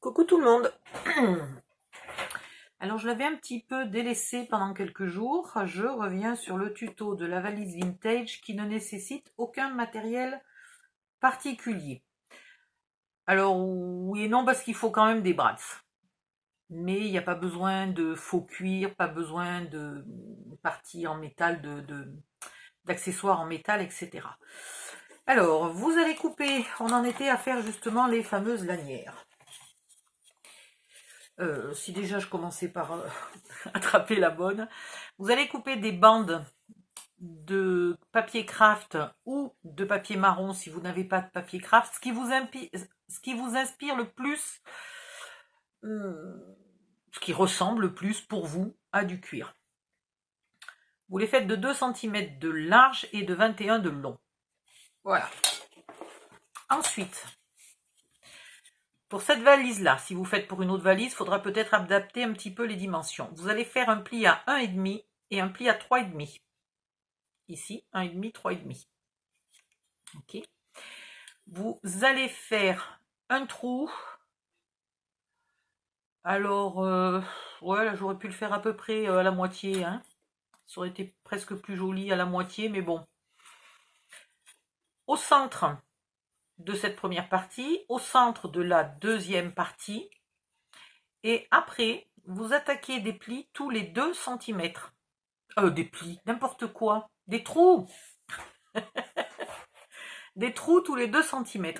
Coucou tout le monde. Alors je l'avais un petit peu délaissé pendant quelques jours. Je reviens sur le tuto de la valise vintage qui ne nécessite aucun matériel particulier. Alors oui et non parce qu'il faut quand même des brasses. Mais il n'y a pas besoin de faux cuir, pas besoin de parties en métal, d'accessoires en métal, etc. Alors vous allez couper, on en était à faire justement les fameuses lanières. Si déjà je commençais par attraper la bonne, vous allez couper des bandes de papier craft ou de papier marron si vous n'avez pas de papier craft, ce qui vous inspire le plus, ce qui ressemble le plus pour vous à du cuir. Vous les faites de 2 cm de large et de 21 de long. Voilà. Ensuite, pour cette valise-là, si vous faites pour une autre valise, il faudra peut-être adapter un petit peu les dimensions. Vous allez faire un pli à 1,5 et un pli à 3,5. Ici, 1,5, 3,5. Ok. Vous allez faire un trou. Alors, ouais, là j'aurais pu le faire à peu près à la moitié. Hein. Ça aurait été presque plus joli à la moitié, mais bon. Au centre de cette première partie, au centre de la deuxième partie, et après, vous attaquez des plis tous les 2 cm. Des plis, n'importe quoi. Des trous. Des trous tous les 2 cm.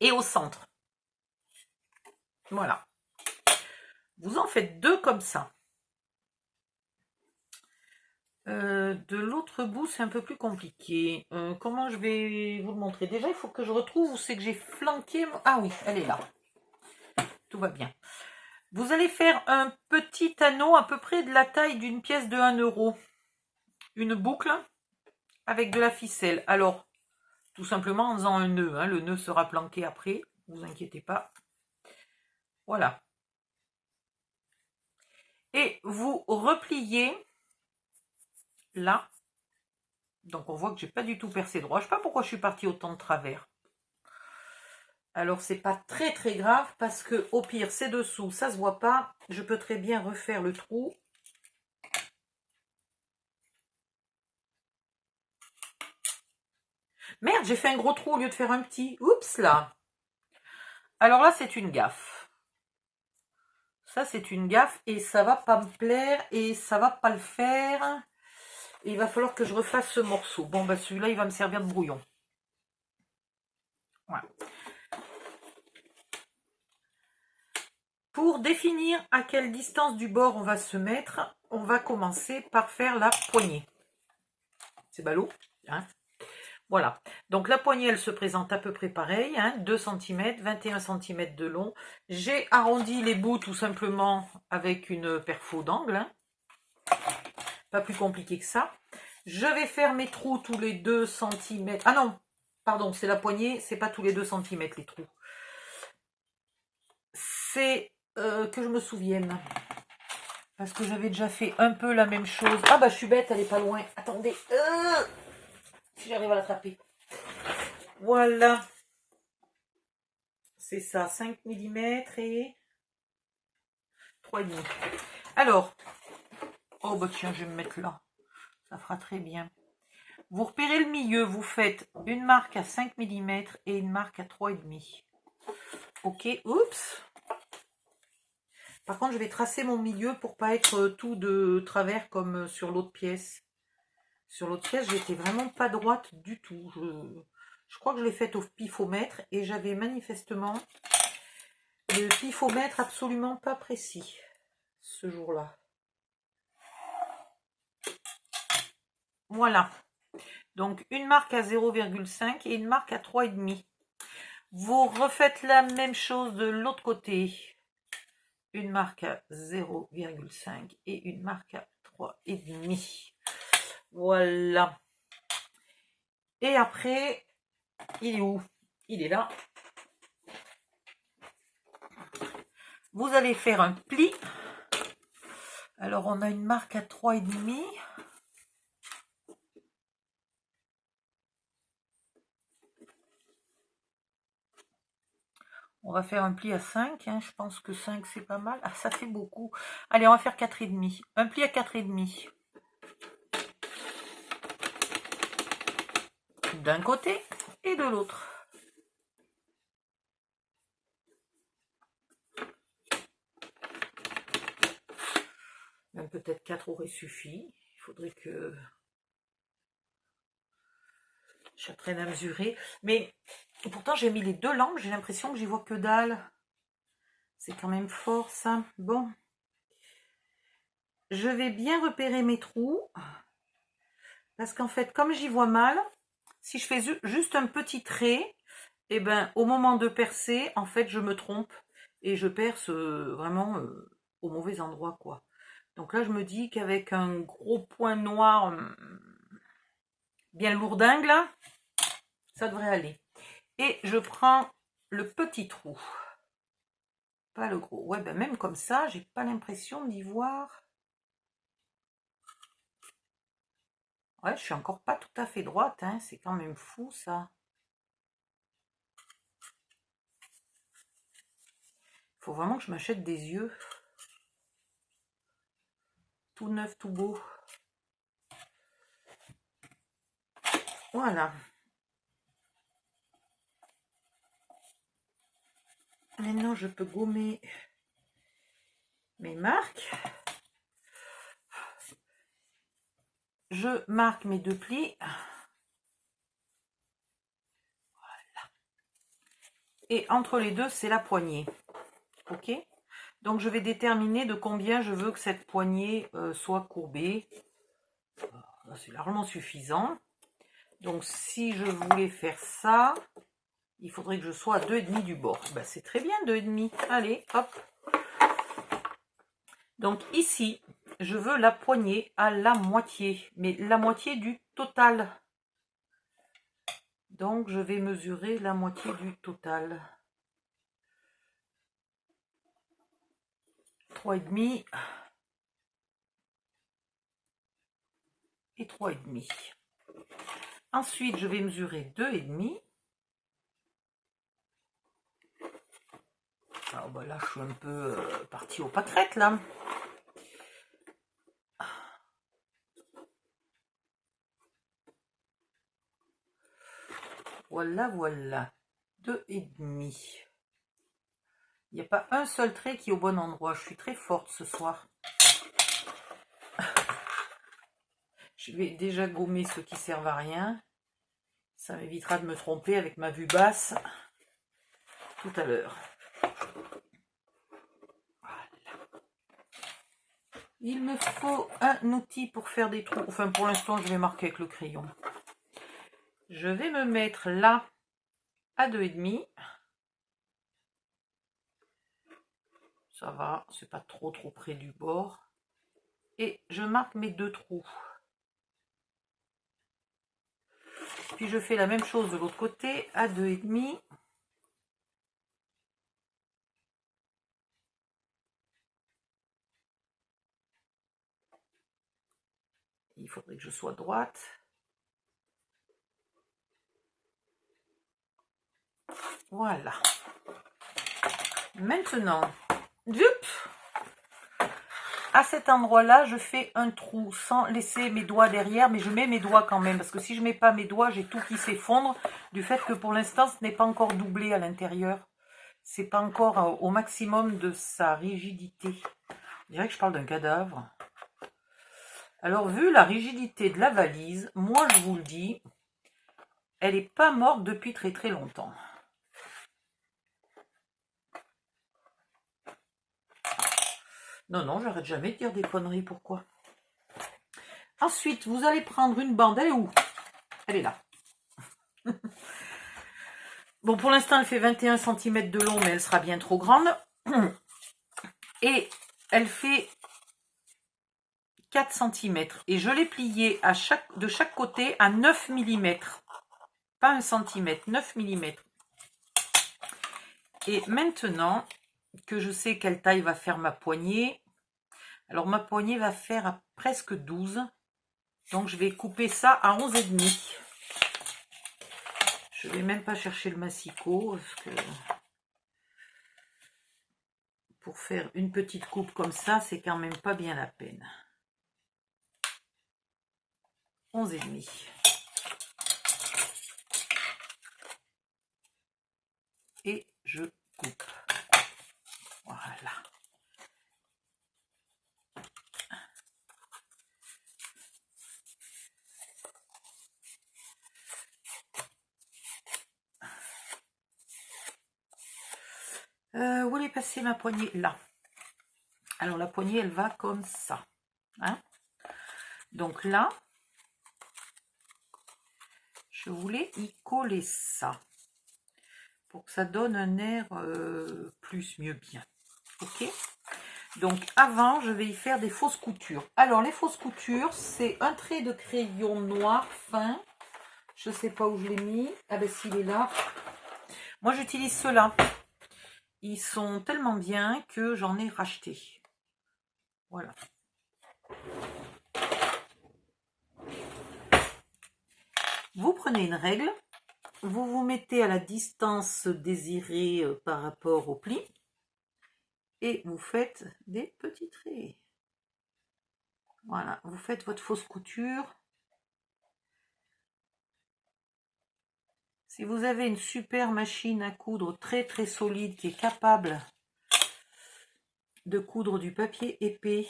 Et au centre. Voilà. Vous en faites 2 comme ça. De l'autre bout, c'est un peu plus compliqué. Comment je vais vous le montrer? Déjà, il faut que je retrouve où c'est que j'ai flanqué. Ah oui, elle est là. Tout va bien. Vous allez faire un petit anneau à peu près de la taille d'une pièce de 1 euro. Une boucle avec de la ficelle. Alors, tout simplement en faisant un nœud. Hein. Le nœud sera planqué après. Ne vous inquiétez pas. Voilà. Et vous repliez là. Donc, on voit que j'ai pas du tout percé droit. Je ne sais pas pourquoi je suis partie autant de travers. Alors, c'est pas très très grave parce que au pire, c'est dessous, ça se voit pas. Je peux très bien refaire le trou. Merde, j'ai fait un gros trou au lieu de faire un petit. Oups là. Alors là, c'est une gaffe. Ça, c'est une gaffe et ça va pas me plaire et ça va pas le faire. Et il va falloir que je refasse ce morceau. Bon, bah celui-là, il va me servir de brouillon. Voilà. Pour définir à quelle distance du bord on va se mettre, on va commencer par faire la poignée. C'est ballot, hein? Voilà, donc la poignée, elle se présente à peu près pareil, hein, 2 cm, 21 cm de long. J'ai arrondi les bouts tout simplement avec une perfo d'angle, hein. Pas plus compliqué que ça. Je vais faire mes trous tous les 2 cm. Ah non, pardon, c'est la poignée, c'est pas tous les 2 cm les trous. C'est que je me souvienne. Parce que j'avais déjà fait un peu la même chose. Ah bah je suis bête, elle est pas loin. Attendez, si j'arrive à l'attraper. Voilà. C'est ça, 5 mm et 3,5. Alors, oh bah tiens, je vais me mettre là. Ça fera très bien. Vous repérez le milieu, vous faites une marque à 5 mm et une marque à 3,5. Ok, oups. Par contre, je vais tracer mon milieu pour pas être tout de travers comme sur l'autre pièce. Sur l'autre pièce, j'étais vraiment pas droite du tout. Je crois que je l'ai faite au pifomètre et j'avais manifestement le pifomètre absolument pas précis ce jour-là. Voilà. Donc une marque à 0,5 et une marque à 3,5. Vous refaites la même chose de l'autre côté. Une marque à 0,5 et une marque à 3,5. Voilà. Et après, il est où? Il est là. Vous allez faire un pli. Alors, on a une marque à 3,5. On va faire un pli à 5, hein. Je pense que 5 c'est pas mal. Ah, ça fait beaucoup. Allez, on va faire 4,5. Un pli à 4,5. D'un côté et de l'autre. Même peut-être 4 aurait suffi. Il faudrait que j'apprenne à mesurer. Mais pourtant, j'ai mis les 2 lampes. J'ai l'impression que j'y vois que dalle. C'est quand même fort, ça. Bon. Je vais bien repérer mes trous. Parce qu'en fait, comme j'y vois mal, si je fais juste un petit trait, et ben, au moment de percer, en fait, je me trompe. Et je perce vraiment au mauvais endroit, quoi. Donc là, je me dis qu'avec un gros point noir bien lourdingue, là, ça devrait aller. Et je prends le petit trou. Pas le gros. Ouais, ben même comme ça, j'ai pas l'impression d'y voir. Ouais, je suis encore pas tout à fait droite, hein. C'est quand même fou, ça. Faut vraiment que je m'achète des yeux. Tout neuf, tout beau. Voilà. Maintenant, je peux gommer mes marques. Je marque mes 2 plis. Voilà. Et entre les deux, c'est la poignée. Ok? Donc, je vais déterminer de combien je veux que cette poignée soit courbée. C'est largement suffisant. Donc, si je voulais faire ça, il faudrait que je sois à 2,5 du bord. Ben, c'est très bien, 2,5. Allez, hop. Donc, ici, je veux la poignée à la moitié. Mais la moitié du total. Donc, je vais mesurer la moitié du total. 3,5 et 3,5. Ensuite, je vais mesurer 2,5. Alors, bah là, je suis un peu partie aux pâquerettes, là. Voilà, voilà. 2,5. Il n'y a pas un seul trait qui est au bon endroit. Je suis très forte ce soir. Je vais déjà gommer ceux qui servent à rien. Ça m'évitera de me tromper avec ma vue basse tout à l'heure. Voilà. Il me faut un outil pour faire des trous. Enfin, pour l'instant, je vais marquer avec le crayon. Je vais me mettre là à 2,5. Ça va, c'est pas trop près du bord. Et je marque mes 2 trous. Puis je fais la même chose de l'autre côté à 2,5. Il faudrait que je sois droite. Voilà. Maintenant, à cet endroit-là, je fais un trou sans laisser mes doigts derrière, mais je mets mes doigts quand même, parce que si je ne mets pas mes doigts, j'ai tout qui s'effondre, du fait que pour l'instant, ce n'est pas encore doublé à l'intérieur. C'est pas encore au maximum de sa rigidité. Je dirais que je parle d'un cadavre. Alors, vu la rigidité de la valise, moi, je vous le dis, elle n'est pas morte depuis très très longtemps. Non, non, j'arrête jamais de dire des conneries, pourquoi? Ensuite, vous allez prendre une bande, elle est où? Elle est là. Bon, pour l'instant, elle fait 21 cm de long, mais elle sera bien trop grande. Et elle fait 4 cm. Et je l'ai pliée de chaque côté à 9 mm. Pas 1 cm, 9 mm. Et maintenant que je sais quelle taille va faire ma poignée, alors ma poignée va faire à presque 12. Donc je vais couper ça à 11,5. Je vais même pas chercher le massicot parce que pour faire une petite coupe comme ça, c'est quand même pas bien la peine. 11,5. Et je coupe. Voilà. Où elle est passée ma poignée? Là. Alors la poignée, elle va comme ça. Hein? Donc là, je voulais y coller ça. Pour que ça donne un air plus, mieux, bien. Ok? Donc avant, je vais y faire des fausses coutures. Alors les fausses coutures, c'est un trait de crayon noir fin. Je ne sais pas où je l'ai mis. Ah ben s'il est là. Moi j'utilise ceux-là. Ils sont tellement bien que j'en ai racheté. Voilà. Vous prenez une règle. Vous vous mettez à la distance désirée par rapport au pli. Et vous faites des petits traits. Voilà. Vous faites votre fausse couture. Si vous avez une super machine à coudre très très solide qui est capable de coudre du papier épais,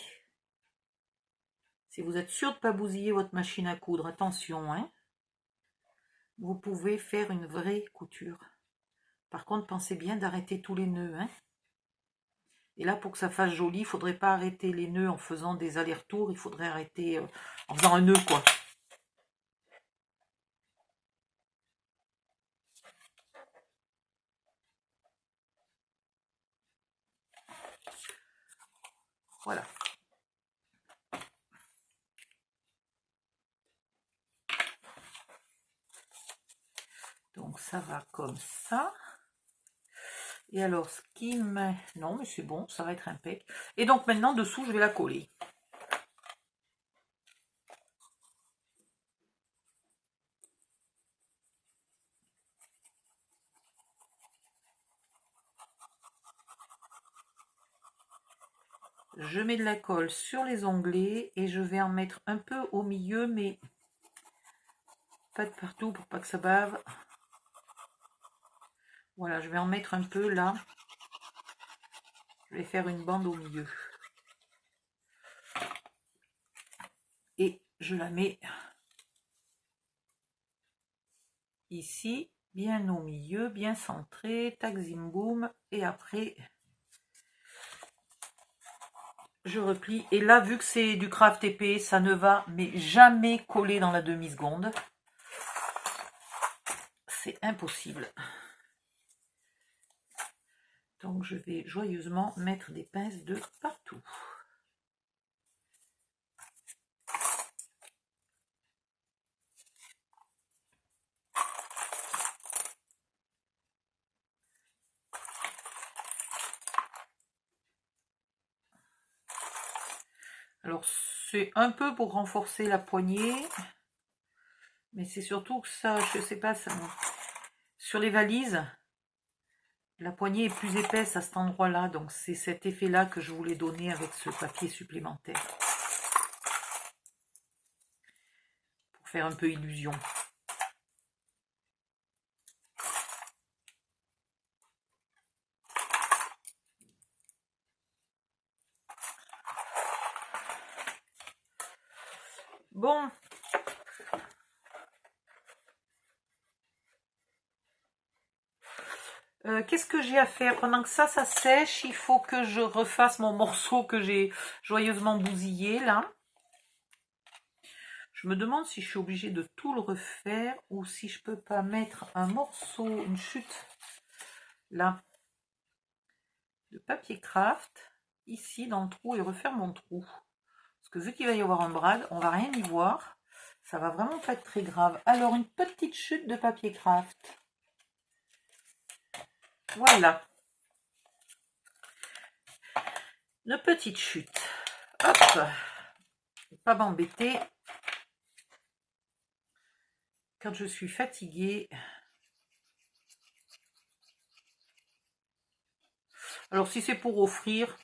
si vous êtes sûr de ne pas bousiller votre machine à coudre, attention, hein, vous pouvez faire une vraie couture. Par contre, pensez bien d'arrêter tous les nœuds. Hein. Et là, pour que ça fasse joli, il ne faudrait pas arrêter les nœuds en faisant des allers-retours, il faudrait arrêter en faisant un nœud, quoi. Voilà. Donc ça va comme ça. Et alors ce qui me... Non mais c'est bon, ça va être impec. Et donc maintenant dessous je vais la coller. Je mets de la colle sur les onglets et je vais en mettre un peu au milieu, mais pas de partout pour pas que ça bave. Voilà, je vais en mettre un peu là. Je vais faire une bande au milieu. Et je la mets ici, bien au milieu, bien centré, tac zim boum. Et après, je replie. Et là, vu que c'est du craft épais, ça ne va mais jamais coller dans la demi-seconde. C'est impossible. Donc je vais joyeusement mettre des pinces de partout. Alors c'est un peu pour renforcer la poignée, mais c'est surtout que ça, je sais pas, ça, sur les valises, la poignée est plus épaisse à cet endroit-là, donc c'est cet effet-là que je voulais donner avec ce papier supplémentaire. Pour faire un peu illusion. Bon. Qu'est-ce que j'ai à faire? Pendant que ça sèche, il faut que je refasse mon morceau que j'ai joyeusement bousillé, là. Je me demande si je suis obligée de tout le refaire ou si je peux pas mettre un morceau, une chute, là, de papier craft, ici, dans le trou, et refaire mon trou. Parce que vu qu'il va y avoir un brad, on va rien y voir. Ça va vraiment pas être très grave. Alors, une petite chute de papier craft. Voilà. Une petite chute. Hop. Pas m'embêter. Quand je suis fatiguée. Alors, si c'est pour offrir,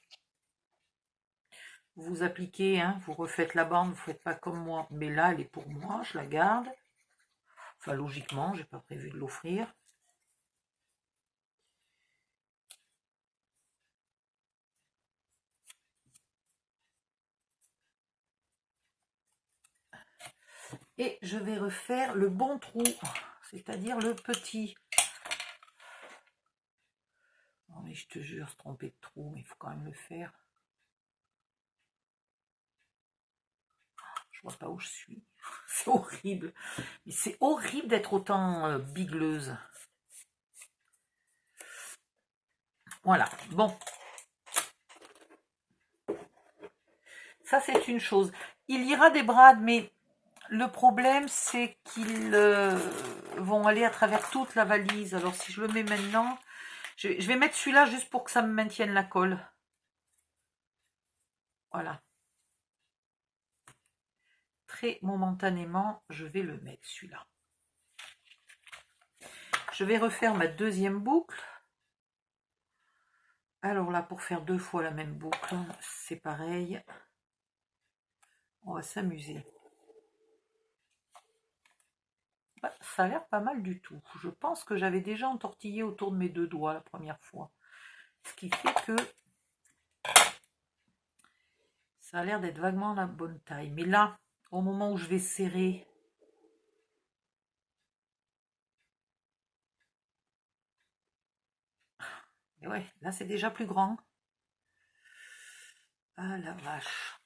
vous appliquez, hein, vous refaites la bande, vous ne faites pas comme moi. Mais là, elle est pour moi, je la garde. Enfin, logiquement, j'ai pas prévu de l'offrir. Et je vais refaire le bon trou, c'est-à-dire le petit. Non mais je te jure, se tromper de trou, mais il faut quand même le faire. Je vois pas où je suis. C'est horrible. Mais c'est horrible d'être autant bigleuse. Voilà, bon. Ça, c'est une chose. Il y aura des brades, mais le problème, c'est qu'ils vont aller à travers toute la valise. Alors, si je le mets maintenant, je vais mettre celui-là juste pour que ça me maintienne la colle. Voilà. Très momentanément, je vais le mettre, celui-là. Je vais refaire ma deuxième boucle. Alors là, pour faire 2 fois la même boucle, c'est pareil. On va s'amuser. Bah, ça a l'air pas mal du tout. Je pense que j'avais déjà entortillé autour de mes 2 doigts la première fois. Ce qui fait que ça a l'air d'être vaguement la bonne taille. Mais là, au moment où je vais serrer, et ouais, là c'est déjà plus grand. Ah la vache.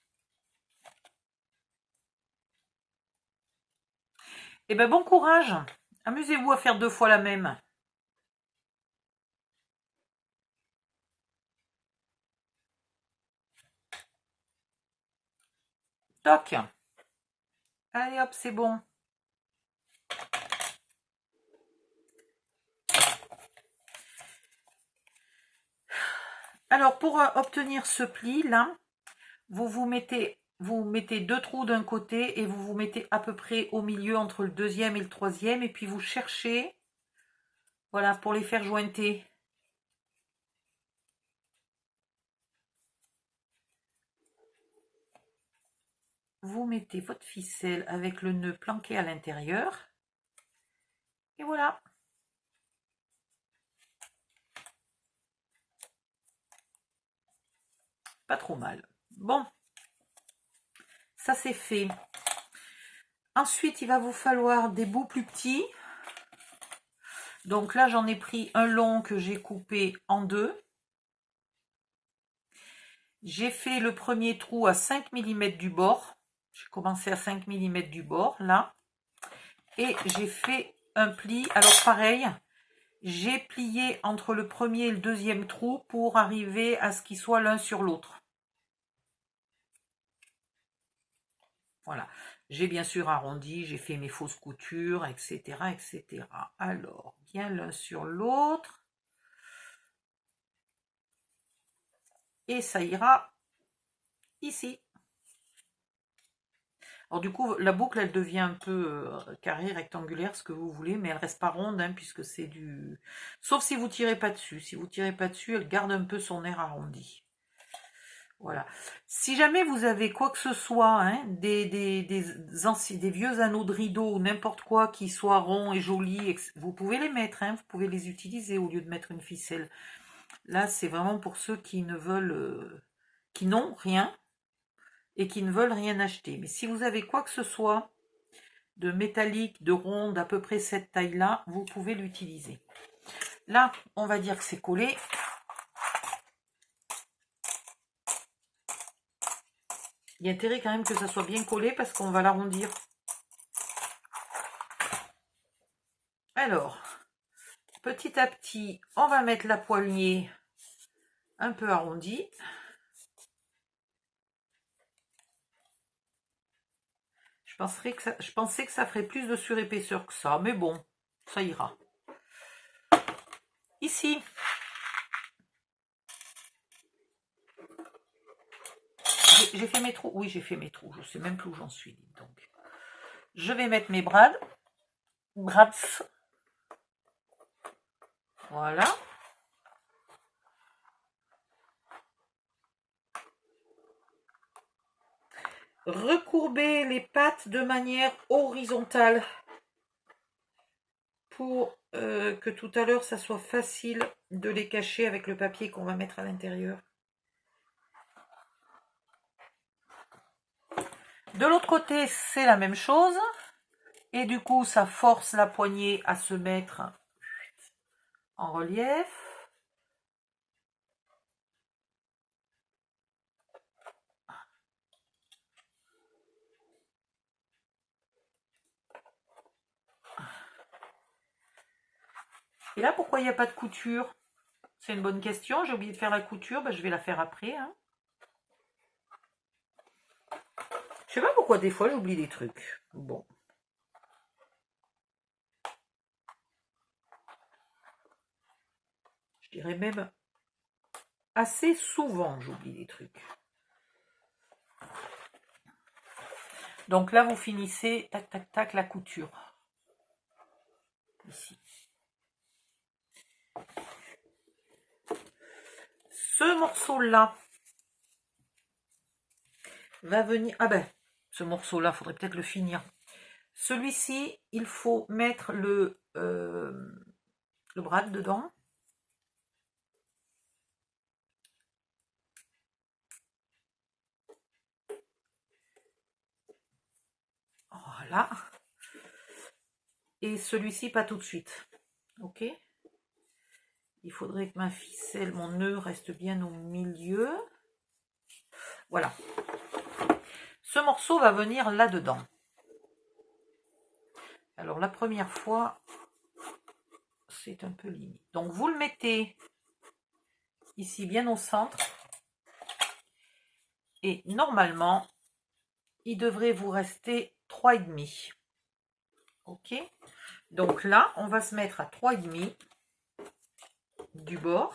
Eh ben bon courage. Amusez-vous à faire 2 fois la même. Toc. Allez hop, c'est bon. Alors pour obtenir ce pli là, vous mettez 2 trous d'un côté et vous mettez à peu près au milieu entre le deuxième et le troisième et puis vous cherchez, voilà, pour les faire jointer. Vous mettez votre ficelle avec le nœud planqué à l'intérieur et voilà. Pas trop mal. Bon, ça c'est fait. Ensuite, il va vous falloir des bouts plus petits. Donc là, j'en ai pris un long que j'ai coupé en 2. J'ai fait le premier trou à 5 mm du bord. J'ai commencé à 5 mm du bord, là. Et j'ai fait un pli. Alors pareil, j'ai plié entre le premier et le deuxième trou pour arriver à ce qu'ils soient l'un sur l'autre. Voilà. J'ai bien sûr arrondi, j'ai fait mes fausses coutures, etc., etc. Alors, bien l'un sur l'autre. Et ça ira ici. Alors du coup, la boucle, elle devient un peu carrée, rectangulaire, ce que vous voulez, mais elle reste pas ronde, hein, puisque c'est du... Sauf si vous tirez pas dessus. Si vous tirez pas dessus, elle garde un peu son air arrondi. Voilà. Si jamais vous avez quoi que ce soit, hein, des vieux anneaux de rideau ou n'importe quoi qui soit rond et joli, vous pouvez les mettre, hein, vous pouvez les utiliser au lieu de mettre une ficelle. Là, c'est vraiment pour ceux qui ne veulent, qui n'ont rien et qui ne veulent rien acheter. Mais si vous avez quoi que ce soit de métallique, de rond, d'à peu près cette taille-là, vous pouvez l'utiliser. Là, on va dire que c'est collé. Il y a intérêt quand même que ça soit bien collé parce qu'on va l'arrondir. Alors, petit à petit, on va mettre la poignée un peu arrondie. Je pensais que ça ferait plus de surépaisseur que ça, mais bon, ça ira. Ici, j'ai fait mes trous. Oui, j'ai fait mes trous. Je sais même plus où j'en suis. Donc, je vais mettre mes brads. Voilà. recourbez les pattes de manière horizontale pour que tout à l'heure ça soit facile de les cacher avec le papier qu'on va mettre à l'intérieur. De l'autre côté, c'est la même chose. Et du coup, ça force la poignée à se mettre en relief. Et là, pourquoi il n'y a pas de couture? C'est une bonne question. J'ai oublié de faire la couture. Ben, je vais la faire après. Hein. Je sais pas pourquoi des fois j'oublie des trucs. Bon. Je dirais même assez souvent j'oublie des trucs. Donc là, vous finissez, tac, tac, tac, la couture. Ici. Ce morceau-là va venir... Ah ben, ce morceau-là, il faudrait peut-être le finir. Celui-ci, il faut mettre le brad dedans. Voilà. Et celui-ci, pas tout de suite. Ok. Il faudrait que ma ficelle, mon nœud reste bien au milieu. Voilà. Ce morceau va venir là-dedans. Alors la première fois, c'est un peu limite. Donc vous le mettez ici bien au centre. Et normalement, il devrait vous rester 3,5. Ok. Donc là, on va se mettre à 3,5 du bord.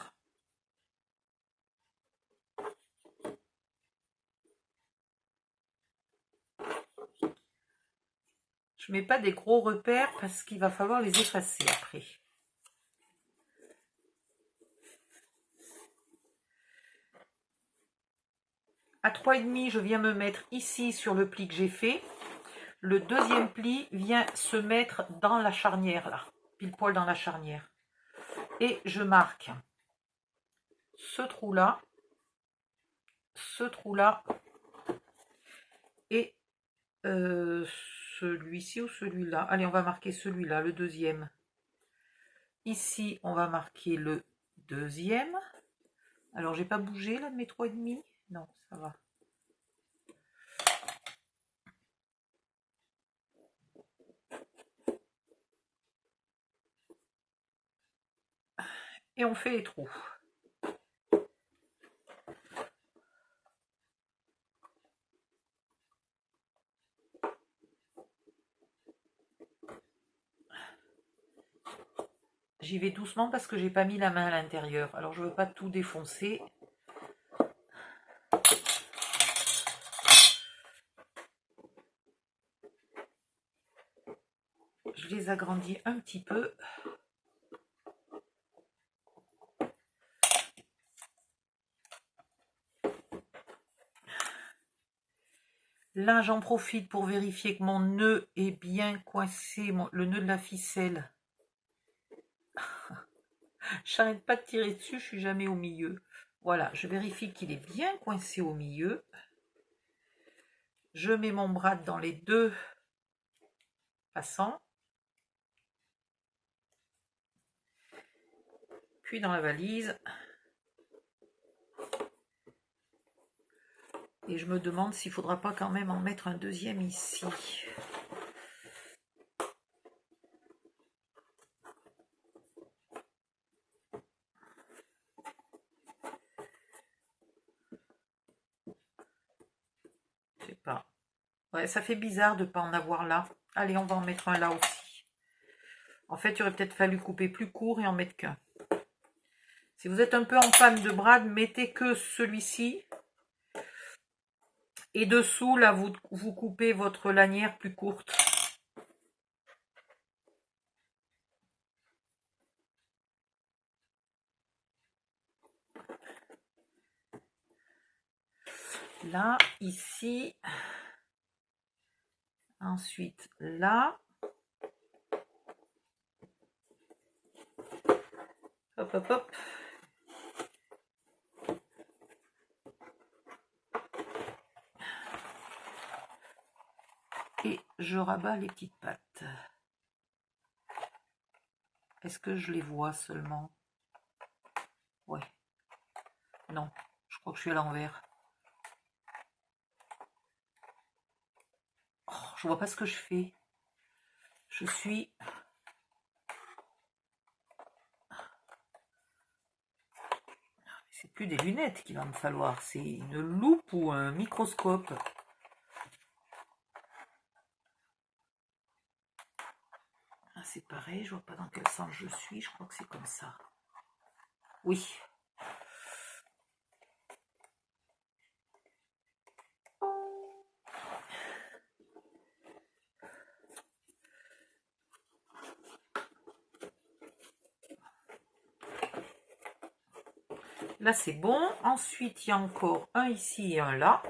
Je mets pas des gros repères parce qu'il va falloir les effacer après. À 3,5, je viens me mettre ici sur le pli que j'ai fait. Le deuxième pli vient se mettre dans la charnière là, pile poil dans la charnière. Et je marque ce trou-là, et celui-ci ou celui-là. Allez, on va marquer celui-là, le deuxième. Ici, on va marquer le deuxième. Alors, j'ai pas bougé là de mes 3,5. Non, ça va. Et on fait les trous. J'y vais doucement parce que j'ai pas mis la main à l'intérieur. Alors je veux pas tout défoncer. Je les agrandis un petit peu. Là, j'en profite pour vérifier que mon nœud est bien coincé, le nœud de la ficelle. J'arrête pas de tirer dessus, je suis jamais au milieu. Voilà, je vérifie qu'il est bien coincé au milieu. Je mets mon brad dans les deux passants. Puis dans la valise. Et je me demande s'il ne faudra pas quand même en mettre un deuxième ici. Je sais pas. Ouais, ça fait bizarre de ne pas en avoir là. Allez, on va en mettre un là aussi. En fait, il aurait peut-être fallu couper plus court et en mettre qu'un. Si vous êtes un peu en panne de brad, mettez que celui-ci. Et dessous, là, vous coupez votre lanière plus courte. Là, ici, Ensuite, là. Hop, hop, hop. Et je rabats les petites pattes. Est-ce que je les vois seulement? Ouais. Non, je crois que je suis à l'envers. Oh, je vois pas ce que je fais. Je suis... C'est plus des lunettes qu'il va me falloir, c'est une loupe ou un microscope. C'est pareil, je vois pas dans quel sens je suis, je crois que c'est comme ça. Oui. Là c'est bon. Ensuite il y a encore un ici et un là.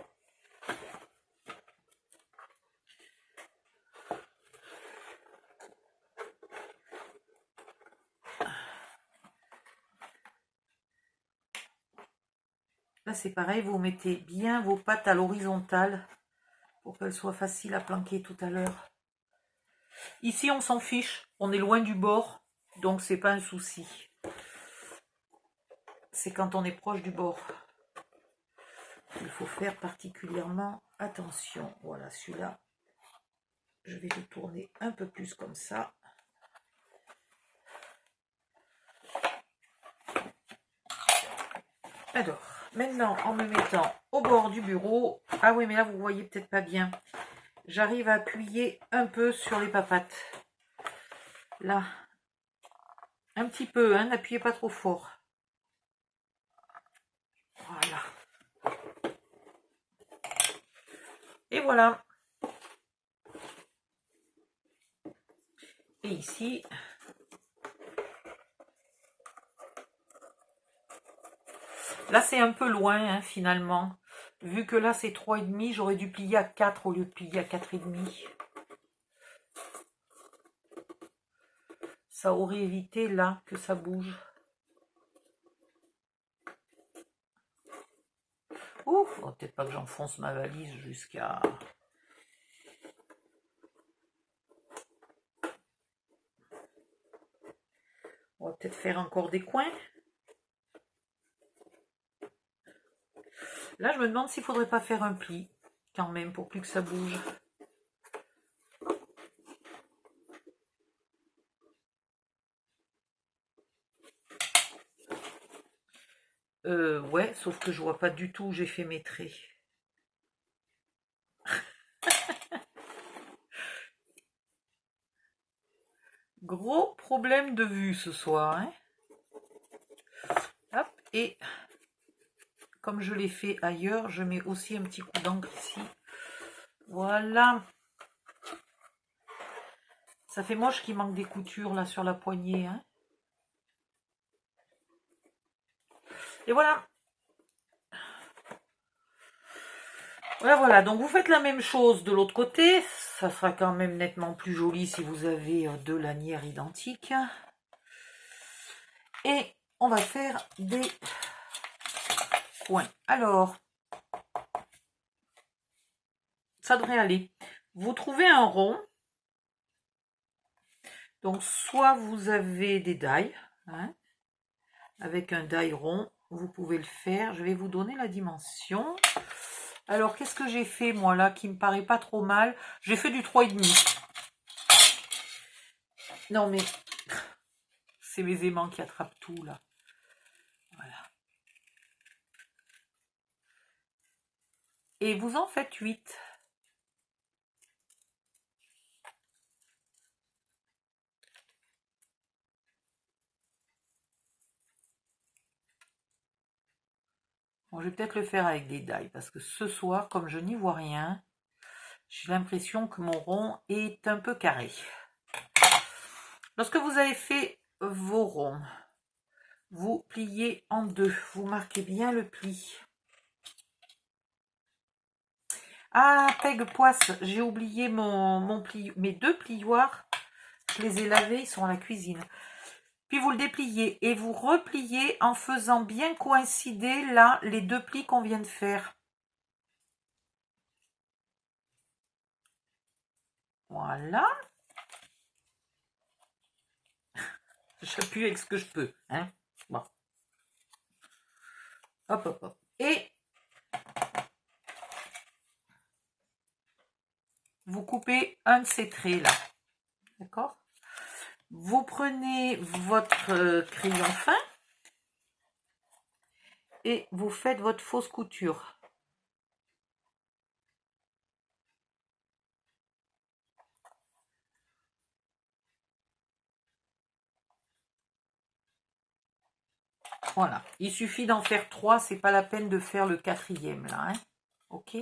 Là c'est pareil, vous mettez bien vos pattes à l'horizontale pour qu'elles soient faciles à planquer tout à l'heure. Ici on s'en fiche, on est loin du bord, donc c'est pas un souci. C'est quand on est proche du bord qu'il faut faire particulièrement attention. Voilà, celui-là, je vais le tourner un peu plus comme ça. Alors, maintenant, en me mettant au bord du bureau, ah oui, mais là, vous voyez peut-être pas bien. J'arrive à appuyer un peu sur les papates. Là, un petit peu, hein, n'appuyez pas trop fort. Voilà. Et voilà. Et ici, là, c'est un peu loin, hein, finalement. Vu que là, c'est 3,5, j'aurais dû plier à 4 au lieu de plier à 4,5. Ça aurait évité, là, que ça bouge. Ouf, faut peut-être pas que j'enfonce ma valise jusqu'à... On va peut-être faire encore des coins. Là, je me demande s'il faudrait pas faire un pli, quand même, pour plus que ça bouge. Ouais, sauf que je vois pas du tout où j'ai fait mes traits. Gros problème de vue ce soir, hein. Hop, et comme je l'ai fait ailleurs, je mets aussi un petit coup d'encre ici. Voilà. Ça fait moche qu'il manque des coutures là sur la poignée, hein. Et voilà. Voilà, donc vous faites la même chose de l'autre côté. Ça sera quand même nettement plus joli si vous avez deux lanières identiques. Et on va faire des coins. Alors, ça devrait aller. Vous trouvez un rond. Donc, soit vous avez des die, hein, avec un die rond, vous pouvez le faire. Je vais vous donner la dimension. Alors, qu'est-ce que j'ai fait, moi, là, qui me paraît pas trop mal? J'ai fait du 3,5. Non, mais c'est mes aimants qui attrapent tout, là. Voilà. Et vous en faites 8. Bon, je vais peut-être le faire avec des die, parce que ce soir, comme je n'y vois rien, j'ai l'impression que mon rond est un peu carré. Lorsque vous avez fait vos ronds, vous pliez en deux. Vous marquez bien le pli. Ah, Peg Poisse, j'ai oublié mes 2 plioirs. Je les ai lavés, ils sont à la cuisine. Puis vous le dépliez et vous repliez en faisant bien coïncider là les 2 plis qu'on vient de faire. Voilà. J'appuie avec ce que je peux. Hein. Bon. Hop, hop, hop. Et vous coupez un de ces traits là. D'accord? Vous prenez votre crayon fin et vous faites votre fausse couture. Voilà. Il suffit d'en faire 3, c'est pas la peine de faire le 4e là. Hein. Ok?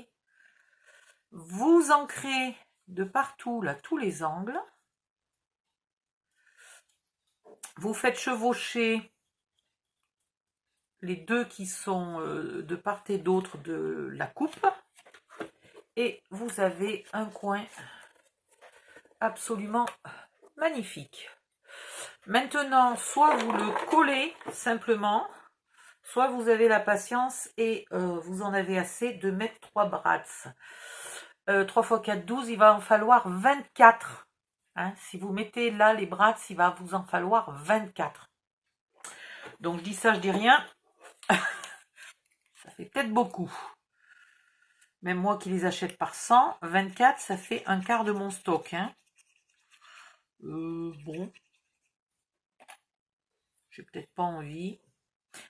Vous ancrez de partout là tous les angles. Vous faites chevaucher les 2 qui sont de part et d'autre de la coupe. Et vous avez un coin absolument magnifique. Maintenant, soit vous le collez simplement, soit vous avez la patience et vous en avez assez de mettre 3 brats. 3 x 4, 12, il va en falloir 24. Hein, si vous mettez là les brats, il va vous en falloir 24. Donc je dis ça, je dis rien. Ça fait peut-être beaucoup. Même moi qui les achète par 100, 24, ça fait un quart de mon stock. Hein. Bon. J'ai peut-être pas envie.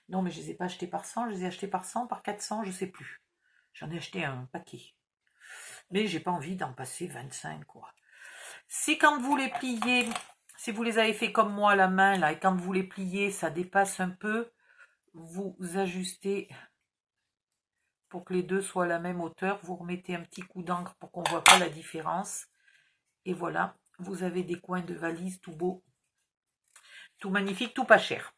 Non, mais je les ai pas achetés par 100, je les ai achetés par 100, par 400, je sais plus. J'en ai acheté un paquet. Mais j'ai pas envie d'en passer 25, quoi. Si quand vous les pliez, si vous les avez fait comme moi à la main, là, et quand vous les pliez, ça dépasse un peu, vous ajustez pour que les 2 soient à la même hauteur. Vous remettez un petit coup d'encre pour qu'on ne voit pas la différence. Et voilà, vous avez des coins de valise tout beaux, tout magnifique, tout pas cher.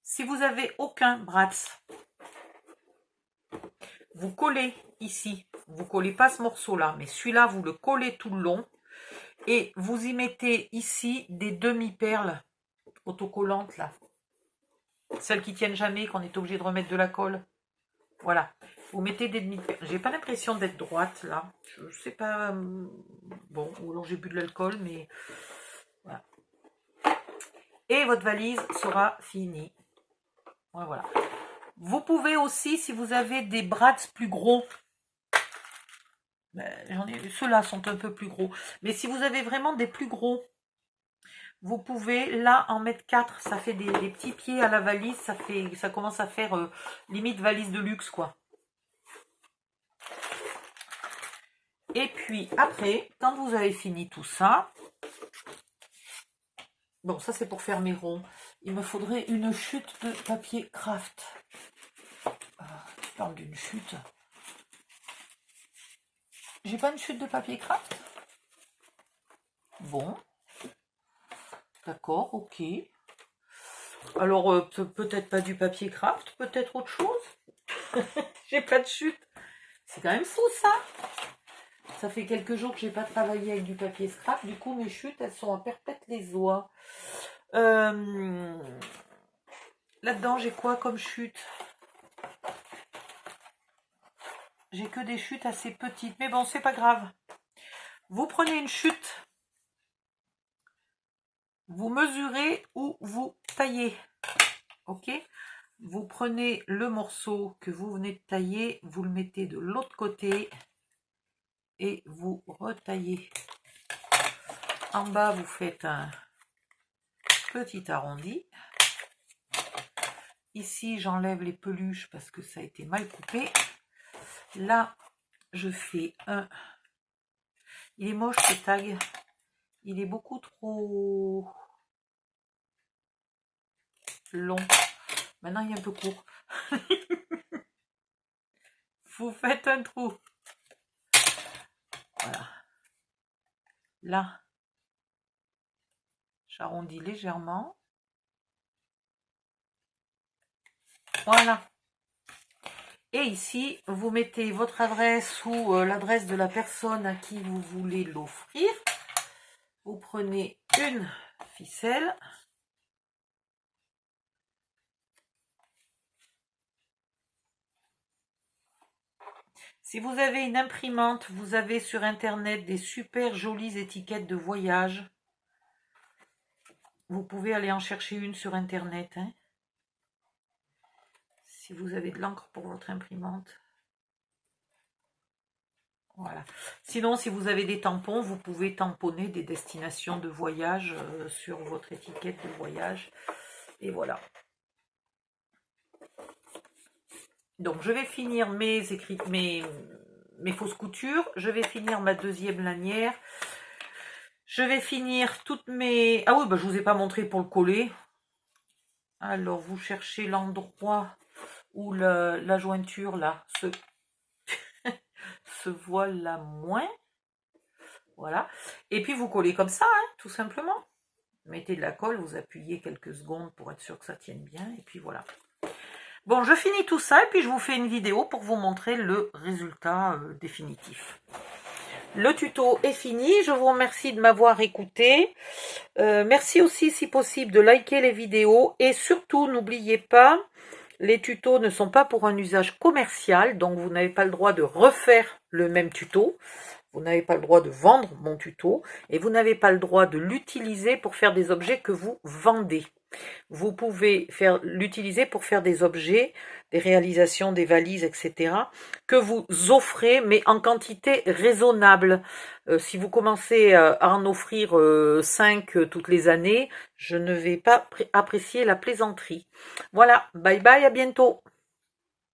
Si vous avez aucun Bratz, vous collez ici, vous collez pas ce morceau là, mais celui-là vous le collez tout le long et vous y mettez ici des demi-perles autocollantes là, celles qui tiennent jamais, qu'on est obligé de remettre de la colle. Voilà, vous mettez des demi-perles. J'ai pas l'impression d'être droite là, je sais pas, bon, ou alors j'ai bu de l'alcool, mais voilà. Et votre valise sera finie. Voilà. Vous pouvez aussi, si vous avez des Bratz plus gros, ceux-là sont un peu plus gros, mais si vous avez vraiment des plus gros, vous pouvez là en mettre 4, ça fait des petits pieds à la valise, ça commence à faire limite valise de luxe, quoi. Et puis après, quand vous avez fini tout ça, bon, ça c'est pour faire mes ronds, il me faudrait une chute de papier craft. Je parle d'une chute. J'ai pas une chute de papier craft? Bon. D'accord, ok. Alors, peut-être pas du papier craft, peut-être autre chose. J'ai pas de chute. C'est quand même fou, ça. Ça fait quelques jours que j'ai pas travaillé avec du papier scrap. Du coup, mes chutes, elles sont à perpète les oies. Là-dedans, j'ai quoi comme chute? J'ai que des chutes assez petites. Mais bon, c'est pas grave. Vous prenez une chute. Vous mesurez ou vous taillez. Ok? Vous prenez le morceau que vous venez de tailler. Vous le mettez de l'autre côté. Et vous retaillez. En bas, vous faites un petit arrondi. Ici, j'enlève les peluches parce que ça a été mal coupé. Là, je fais un... Il est moche ce tag. Il est beaucoup trop long. Maintenant, il est un peu court. Vous faites un trou. Voilà. Là, j'arrondis légèrement. Voilà. Et ici, vous mettez votre adresse ou l'adresse de la personne à qui vous voulez l'offrir. Vous prenez une ficelle. Si vous avez une imprimante, vous avez sur internet des super jolies étiquettes de voyage. Vous pouvez aller en chercher une sur internet. Hein. Si vous avez de l'encre pour votre imprimante. Voilà. Sinon, si vous avez des tampons, vous pouvez tamponner des destinations de voyage sur votre étiquette de voyage. Et voilà. Donc, je vais finir mes fausses coutures. Je vais finir ma deuxième lanière. Je vais finir toutes mes... Ah oui, bah, je ne vous ai pas montré pour le coller. Alors, vous cherchez l'endroit où la jointure, là, se voit la moins. Voilà. Et puis, vous collez comme ça, hein, tout simplement. Mettez de la colle, vous appuyez quelques secondes pour être sûr que ça tienne bien. Et puis, voilà. Bon, je finis tout ça et puis je vous fais une vidéo pour vous montrer le résultat définitif. Le tuto est fini, je vous remercie de m'avoir écouté. Merci aussi, si possible, de liker les vidéos. Et surtout, n'oubliez pas, les tutos ne sont pas pour un usage commercial, donc vous n'avez pas le droit de refaire le même tuto. Vous n'avez pas le droit de vendre mon tuto. Et vous n'avez pas le droit de l'utiliser pour faire des objets que vous vendez. Vous pouvez l'utiliser pour faire des objets, des réalisations, des valises, etc. que vous offrez, mais en quantité raisonnable. Si vous commencez à en offrir 5 toutes les années, je ne vais pas apprécier la plaisanterie. Voilà, bye bye, à bientôt.